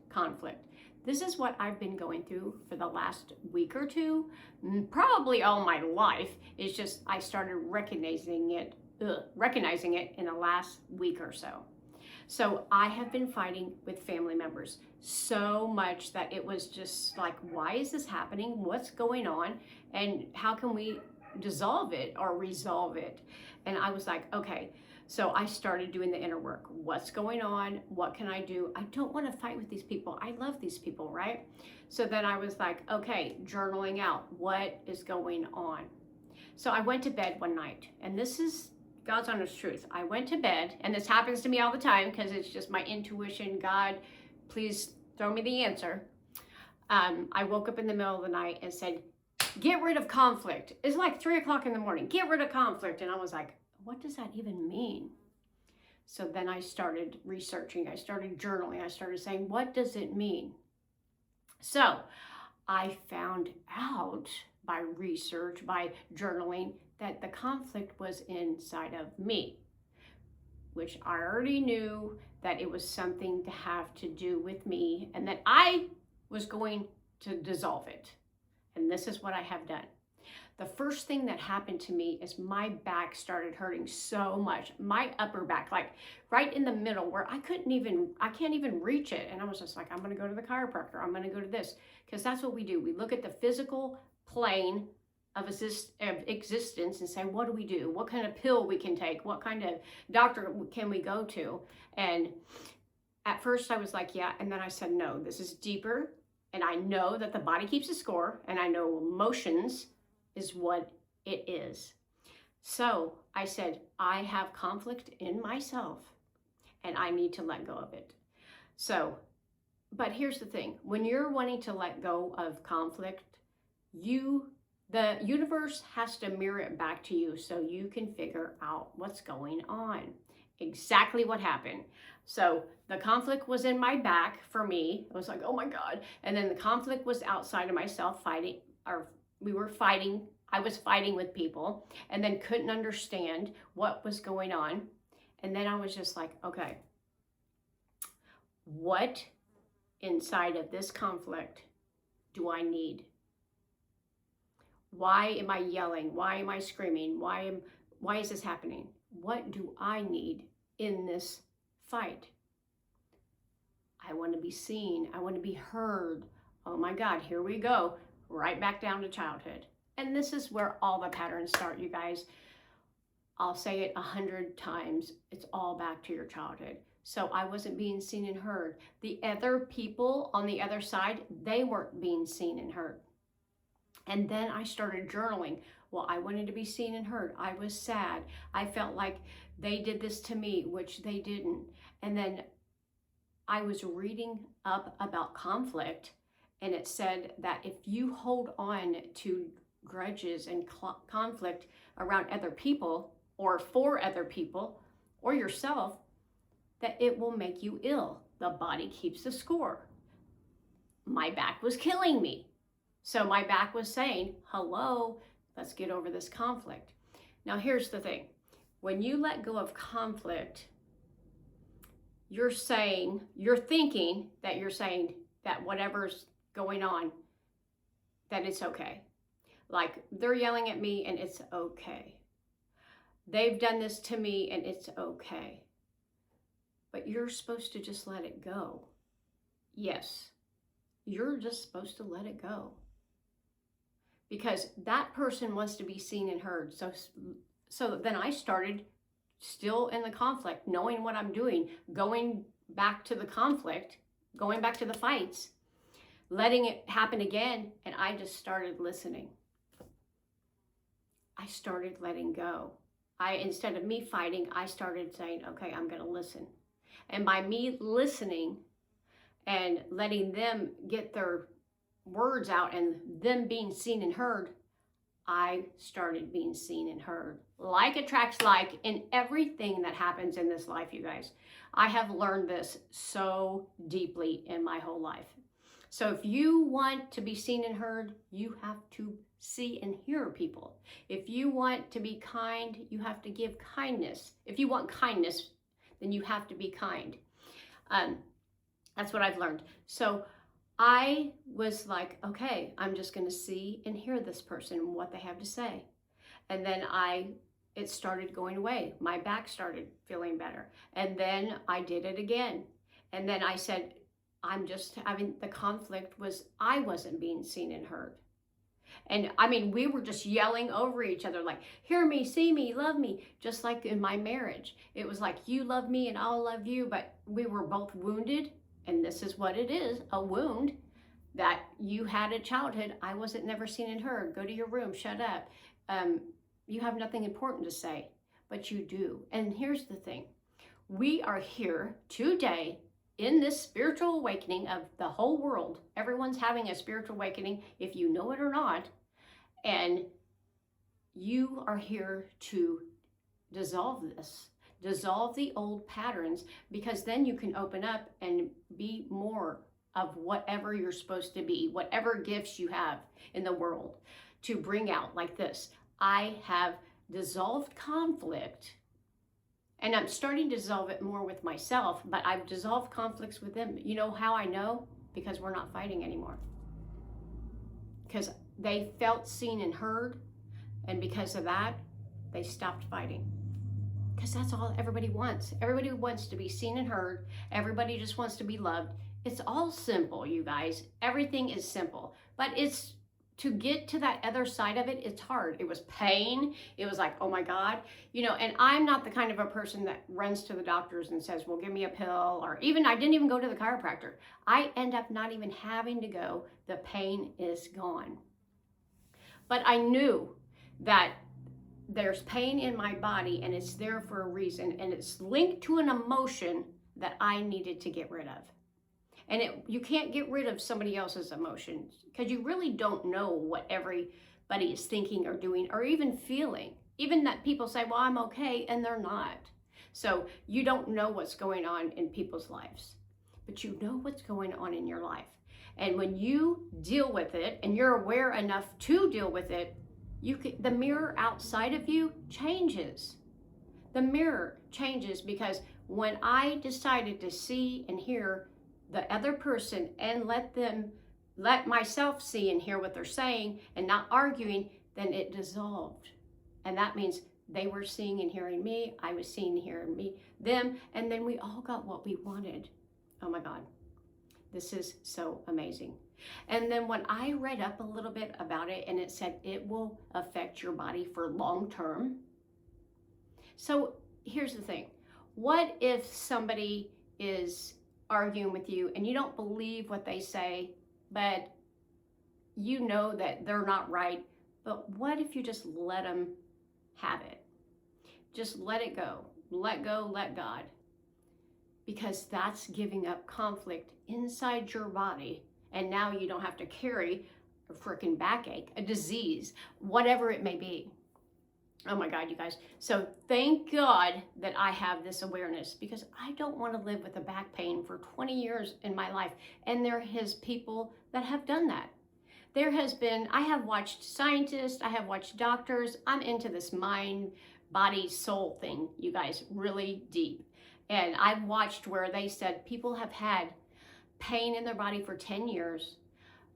conflict. This is what I've been going through for the last week or two, probably all my life. It's just I started recognizing it in the last week or so. So I have been fighting with family members so much that it was just like, why is this happening? What's going on? And how can we dissolve it or resolve it? And I was like, okay. So I started doing the inner work. What's going on? What can I do? I don't want to fight with these people. I love these people, right? So then I was like, okay, journaling out what is going on. So I went to bed one night, and this is God's honest truth. I went to bed, and this happens to me all the time because it's just my intuition. God, please throw me the answer. I woke up in the middle of the night and said, get rid of conflict. It's like 3 o'clock in the morning. Get rid of conflict. And I was like, what does that even mean? So then I started researching. I started journaling. I started saying, what does it mean? So I found out by research, by journaling, that the conflict was inside of me, which I already knew that it was something to have to do with me and that I was going to dissolve it. And this is what I have done. The first thing that happened to me is my back started hurting so much. My upper back, like right in the middle where I can't even reach it. And I was just like, I'm going to go to the chiropractor. I'm going to go to this. Because that's what we do. We look at the physical plane of existence and say, what do we do? What kind of pill we can take? What kind of doctor can we go to? And at first I was like, yeah. And then I said, no, this is deeper. And I know that the body keeps a score. And I know emotions is what it is. So I said, I have conflict in myself and I need to let go of it. So, but here's the thing. When you're wanting to let go of conflict, the universe has to mirror it back to you so you can figure out what's going on. Exactly what happened. So the conflict was in my back for me. I was like, oh my God. And then the conflict was outside of myself fighting, or we were fighting. I was fighting with people and then couldn't understand what was going on. And then I was just like, okay, what inside of this conflict do I need? Why am I yelling? Why am I screaming? Why is this happening? What do I need in this fight? I want to be seen. I want to be heard. Oh my God, here we go. Right back down to childhood. And this is where all the patterns start, you guys. I'll say it 100 times. It's all back to your childhood. So I wasn't being seen and heard. The other people on the other side, they weren't being seen and heard. And then I started journaling. Well, I wanted to be seen and heard. I was sad. I felt like they did this to me, which they didn't. And then I was reading up about conflict, and it said that if you hold on to grudges and conflict around other people or for other people or yourself, that it will make you ill. The body keeps the score. My back was killing me. So my back was saying, hello, let's get over this conflict. Now here's the thing. When you let go of conflict, you're thinking that whatever's going on, that it's okay. Like they're yelling at me and it's okay. They've done this to me and it's okay. But you're supposed to just let it go. Yes, you're just supposed to let it go. Because that person wants to be seen and heard. So then I started still in the conflict, knowing what I'm doing, going back to the conflict, going back to the fights, letting it happen again, and I just started listening. I started letting go. Instead of me fighting, I started saying, okay, I'm going to listen. And by me listening and letting them get their words out and them being seen and heard, I started being seen and heard. Like attracts like in everything that happens in this life, you guys. I have learned this so deeply in my whole life. So if you want to be seen and heard, you have to see and hear people. If you want to be kind, you have to give kindness. If you want kindness, then you have to be kind. That's what I've learned. So I was like, okay, I'm just going to see and hear this person and what they have to say. And then it started going away. My back started feeling better. And then I did it again. And then I said, the conflict was, I wasn't being seen and heard. And I mean, we were just yelling over each other, like, hear me, see me, love me. Just like in my marriage, it was like, you love me and I'll love you. But we were both wounded. And this is what it is, a wound that you had a childhood. I wasn't never seen and heard. Go to your room, shut up. You have nothing important to say, but you do. And here's the thing. We are here today in this spiritual awakening of the whole world. Everyone's having a spiritual awakening, if you know it or not. And you are here to dissolve this. Dissolve the old patterns, because then you can open up and be more of whatever you're supposed to be, whatever gifts you have in the world to bring out like this. I have dissolved conflict, and I'm starting to dissolve it more with myself, but I've dissolved conflicts with them. You know how I know? Because we're not fighting anymore. Because they felt seen and heard, and because of that, they stopped fighting. Because that's all everybody wants. Everybody wants to be seen and heard. Everybody just wants to be loved. It's all simple, you guys. Everything is simple. But it's to get to that other side of it, it's hard. It was pain. It was like, oh my God. You know, and I'm not the kind of a person that runs to the doctors and says, well, give me a pill. Or even, I didn't even go to the chiropractor. I end up not even having to go. The pain is gone. But I knew that there's pain in my body, and it's there for a reason, and it's linked to an emotion that I needed to get rid of. And you can't get rid of somebody else's emotions, because you really don't know what everybody is thinking or doing or even feeling. Even that people say, well, I'm okay, and they're not. So you don't know what's going on in people's lives, but you know what's going on in your life. And when you deal with it and you're aware enough to deal with it, the mirror outside of you changes. The mirror changes, because when I decided to see and hear the other person and let myself see and hear what they're saying and not arguing, then it dissolved. And that means they were seeing and hearing me, I was seeing and hearing them, and then we all got what we wanted. Oh my God, this is so amazing. And then when I read up a little bit about it, and it said it will affect your body for long term. So here's the thing. What if somebody is arguing with you and you don't believe what they say, but you know that they're not right? But what if you just let them have it? Just let it go. Let go, let God. Because that's giving up conflict inside your body. And now you don't have to carry a freaking backache, a disease, whatever it may be. Oh my God, you guys. So thank God that I have this awareness, because I don't want to live with a back pain for 20 years in my life. And there is people that have done that. I have watched scientists, I have watched doctors. I'm into this mind, body, soul thing, you guys, really deep. And I've watched where they said people have had pain in their body for 10 years,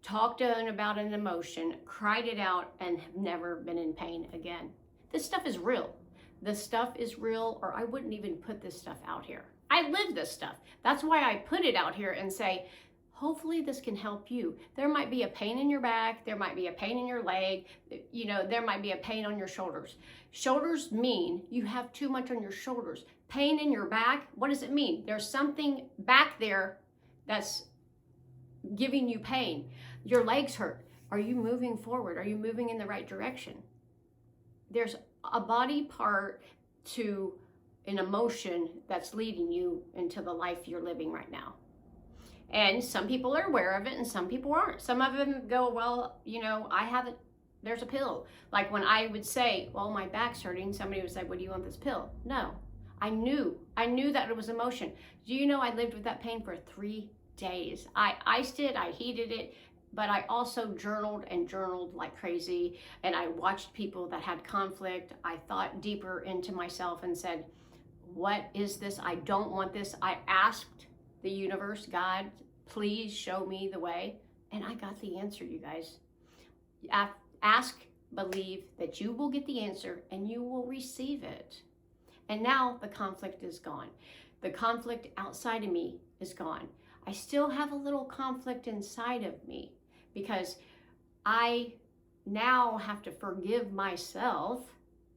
talked about an emotion, cried it out, and have never been in pain again. This stuff is real. This stuff is real, or I wouldn't even put this stuff out here. I live this stuff. That's why I put it out here and say, hopefully this can help you. There might be a pain in your back. There might be a pain in your leg. You know, there might be a pain on your shoulders. Shoulders mean you have too much on your shoulders. Pain in your back, what does it mean? There's something back there that's giving you pain. Your legs hurt. Are you moving forward? Are you moving in the right direction? There's a body part to an emotion that's leading you into the life you're living right now. And some people are aware of it and some people aren't. Some of them go, well, you know, I have it. There's a pill. Like when I would say, well, my back's hurting, somebody would say, well, do you want this pill? No. I knew that it was emotion. Do you know I lived with that pain for 3 days? I iced it, I heated it, but I also journaled like crazy, and I watched people that had conflict. I thought deeper into myself and said, what is this? I don't want this. I asked the universe, God, please show me the way. And I got the answer, you guys. Ask, believe that you will get the answer and you will receive it. And now the conflict is gone. The conflict outside of me is gone. I still have a little conflict inside of me because I now have to forgive myself.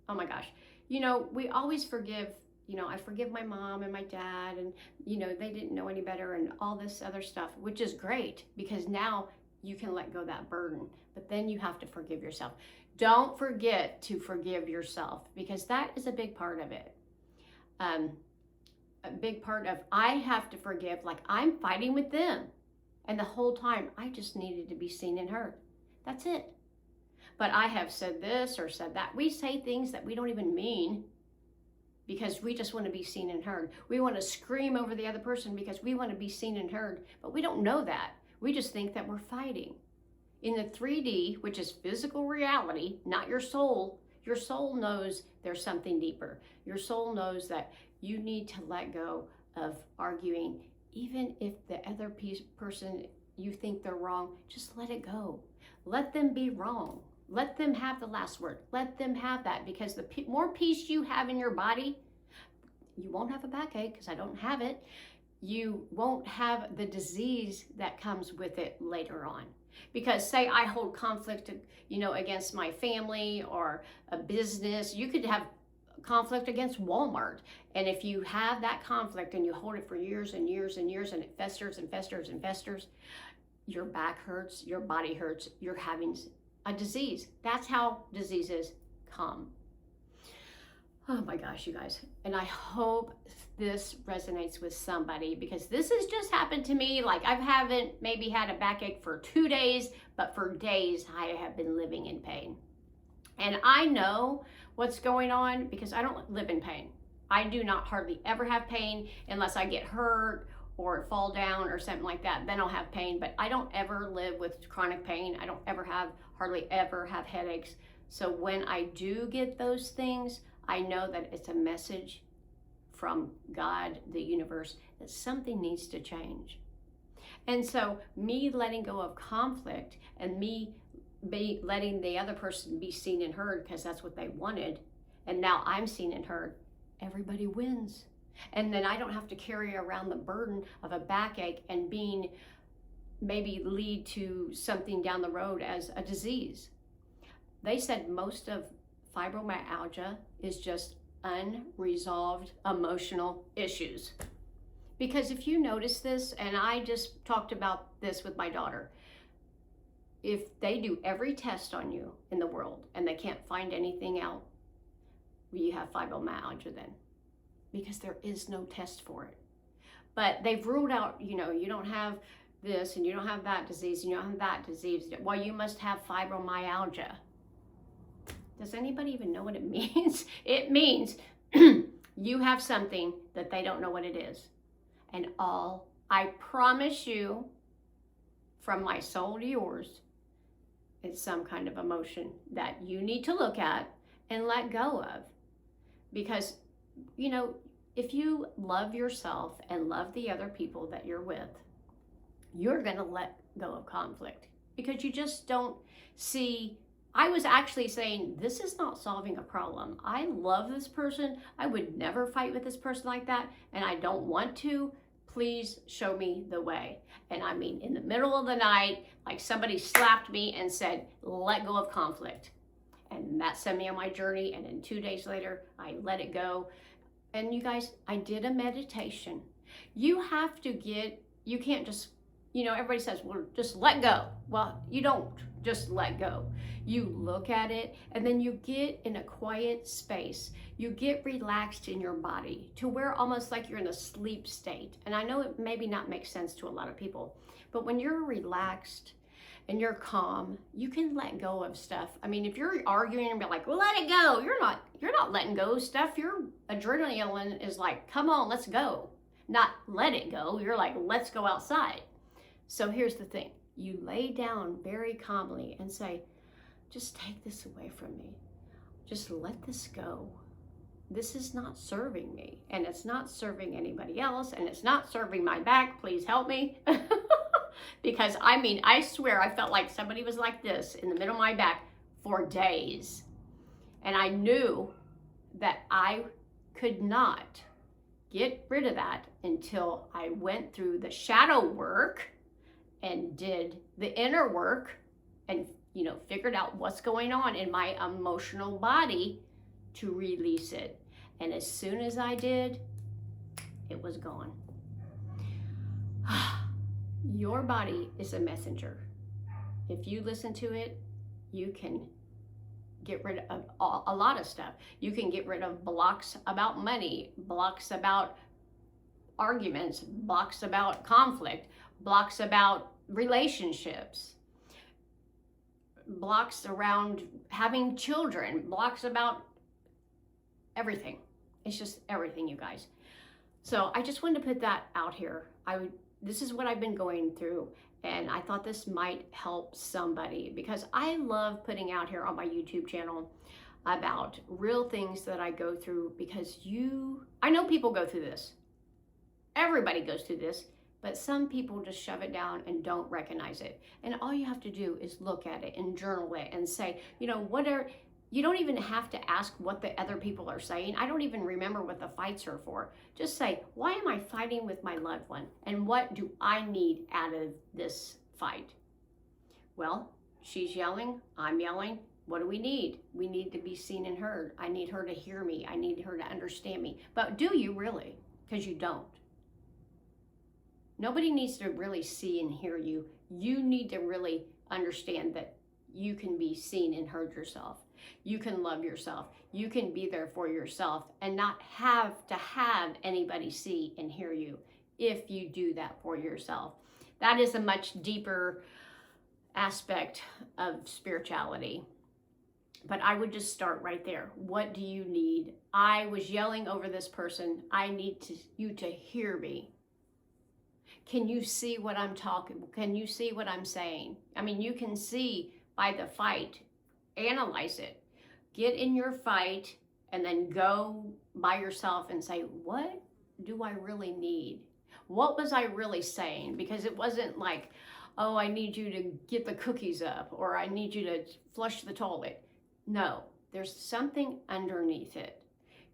Oh my gosh. We always forgive. I forgive my mom and my dad, and, they didn't know any better and all this other stuff, which is great because now you can let go of that burden. But then you have to forgive yourself. Don't forget to forgive yourself because that is a big part of it. A big part of I have to forgive, like I'm fighting with them. And the whole time I just needed to be seen and heard. That's it. But I have said this or said that. We say things that we don't even mean because we just want to be seen and heard. We want to scream over the other person because we want to be seen and heard. But we don't know that. We just think that we're fighting. In the 3D, which is physical reality, not your soul knows there's something deeper. Your soul knows that you need to let go of arguing. Even if the other person, you think they're wrong, just let it go. Let them be wrong. Let them have the last word. Let them have that, because the more peace you have in your body, you won't have a backache because I don't have it. You won't have the disease that comes with it later on. Because say I hold conflict, against my family or a business, you could have conflict against Walmart. And if you have that conflict and you hold it for years and years and years and it festers and festers and festers, your back hurts, your body hurts, you're having a disease. That's how diseases come. Oh my gosh, you guys. And I hope this resonates with somebody because this has just happened to me. Like I haven't maybe had a backache for 2 days, but for days I have been living in pain. And I know what's going on because I don't live in pain. I do not hardly ever have pain unless I get hurt or fall down or something like that. Then I'll have pain, but I don't ever live with chronic pain. I don't hardly ever have headaches. So when I do get those things, I know that it's a message from God, the universe, that something needs to change. And so me letting go of conflict and me letting the other person be seen and heard because that's what they wanted, and now I'm seen and heard, everybody wins. And then I don't have to carry around the burden of a backache and maybe lead to something down the road as a disease. They said most of fibromyalgia is just unresolved emotional issues. Because if you notice this, and I just talked about this with my daughter, if they do every test on you in the world and they can't find anything out, you have fibromyalgia then, because there is no test for it. But they've ruled out, you don't have this and you don't have that disease and you don't have that disease. Well, you must have fibromyalgia. Does anybody even know what it means? It means you have something that they don't know what it is. And I promise you, from my soul to yours, it's some kind of emotion that you need to look at and let go of. Because, if you love yourself and love the other people that you're with, you're going to let go of conflict because you just don't see. I was actually saying, this is not solving a problem. I love this person. I would never fight with this person like that. And I don't want to. Please show me the way. And I mean, in the middle of the night, like somebody slapped me and said, let go of conflict. And that sent me on my journey. And then 2 days later, I let it go. And you guys, I did a meditation. You can't just, everybody says, well, just let go. Well, you don't just let go. You look at it and then you get in a quiet space. You get relaxed in your body to where almost like you're in a sleep state. And I know it maybe not makes sense to a lot of people, but when you're relaxed and you're calm, you can let go of stuff. I mean, if you're arguing and be like, well, let it go, you're not letting go of stuff. Your adrenaline is like, come on, let's go. Not let it go. You're like, let's go outside. So here's the thing. You lay down very calmly and say, just take this away from me. Just let this go. this is not serving me, and it's not serving anybody else, and it's not serving my back. Please help me. Because I mean, I swear I felt like somebody was like this in the middle of my back for days. And I knew that I could not get rid of that until I went through the shadow work and did the inner work and, you know, figured out what's going on in my emotional body to release it. And as soon as I did, it was gone. Your body is a messenger. If you listen to it, you can get rid of a lot of stuff. You can get rid of blocks about money, blocks about arguments, blocks about conflict, blocks about relationships, blocks around having children, blocks about everything. It's just everything, you guys. So I just wanted to put that out here. This is what I've been going through, and I thought this might help somebody, because I love putting out here on my YouTube channel about real things that I go through, because I know people go through this. Everybody goes through this, but some people just shove it down and don't recognize it. And all you have to do is look at it and journal it and say, you know, you don't even have to ask what the other people are saying. I don't even remember what the fights are for. Just say, why am I fighting with my loved one? And what do I need out of this fight? Well, she's yelling, I'm yelling. What do we need? We need to be seen and heard. I need her to hear me. I need her to understand me. But do you really? Because you don't. Nobody needs to really see and hear you. You need to really understand that you can be seen and heard yourself. You can love yourself. You can be there for yourself and not have to have anybody see and hear you if you do that for yourself. That is a much deeper aspect of spirituality. But I would just start right there. What do you need? I was yelling over this person. I need you to hear me. Can you see what I'm talking? Can you see what I'm saying? I mean, you can see by the fight. Analyze it. Get in your fight and then go by yourself and say, what do I really need? What was I really saying? Because it wasn't like, oh, I need you to get the cookies up, or I need you to flush the toilet. No, there's something underneath it.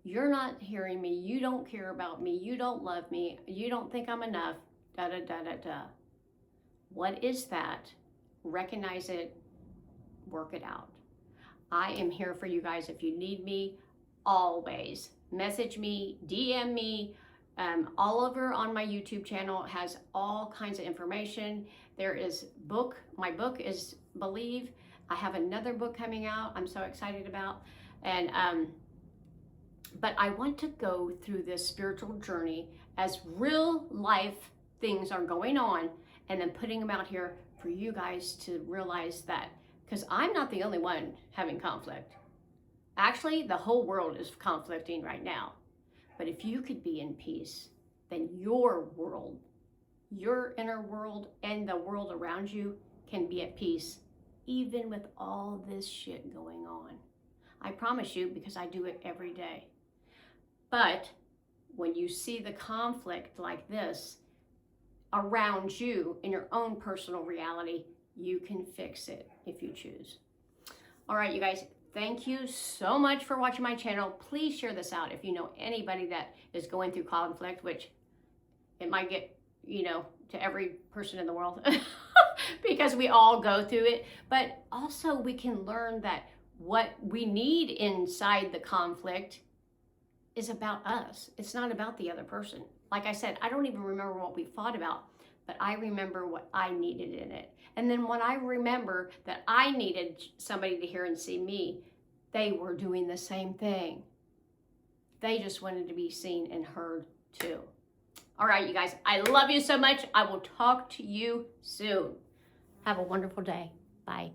You're not hearing me. You don't care about me. You don't love me. You don't think I'm enough. Da, da, da, da, da. What is that? Recognize it. Work it out. I am here for you guys. If you need me, always message me, DM me. All over on my YouTube channel has all kinds of information. There is my book is Believe. I have another book coming out I'm so excited about. And but I want to go through this spiritual journey as real life things are going on, and then putting them out here for you guys to realize that. Because I'm not the only one having conflict. Actually, the whole world is conflicting right now. But if you could be in peace, then your world, your inner world, and the world around you can be at peace, even with all this shit going on. I promise you, because I do it every day. But when you see the conflict like this around you in your own personal reality, you can fix it if you choose. All right, you guys, thank you so much for watching my channel. Please share this out if you know anybody that is going through conflict, which it might get, you know, to every person in the world because we all go through it. But also we can learn that what we need inside the conflict is about us. It's not about the other person. Like I said, I don't even remember what we fought about, but I remember what I needed in it. And then when I remember that I needed somebody to hear and see me, they were doing the same thing. They just wanted to be seen and heard too. All right, you guys, I love you so much. I will talk to you soon. Have a wonderful day. Bye.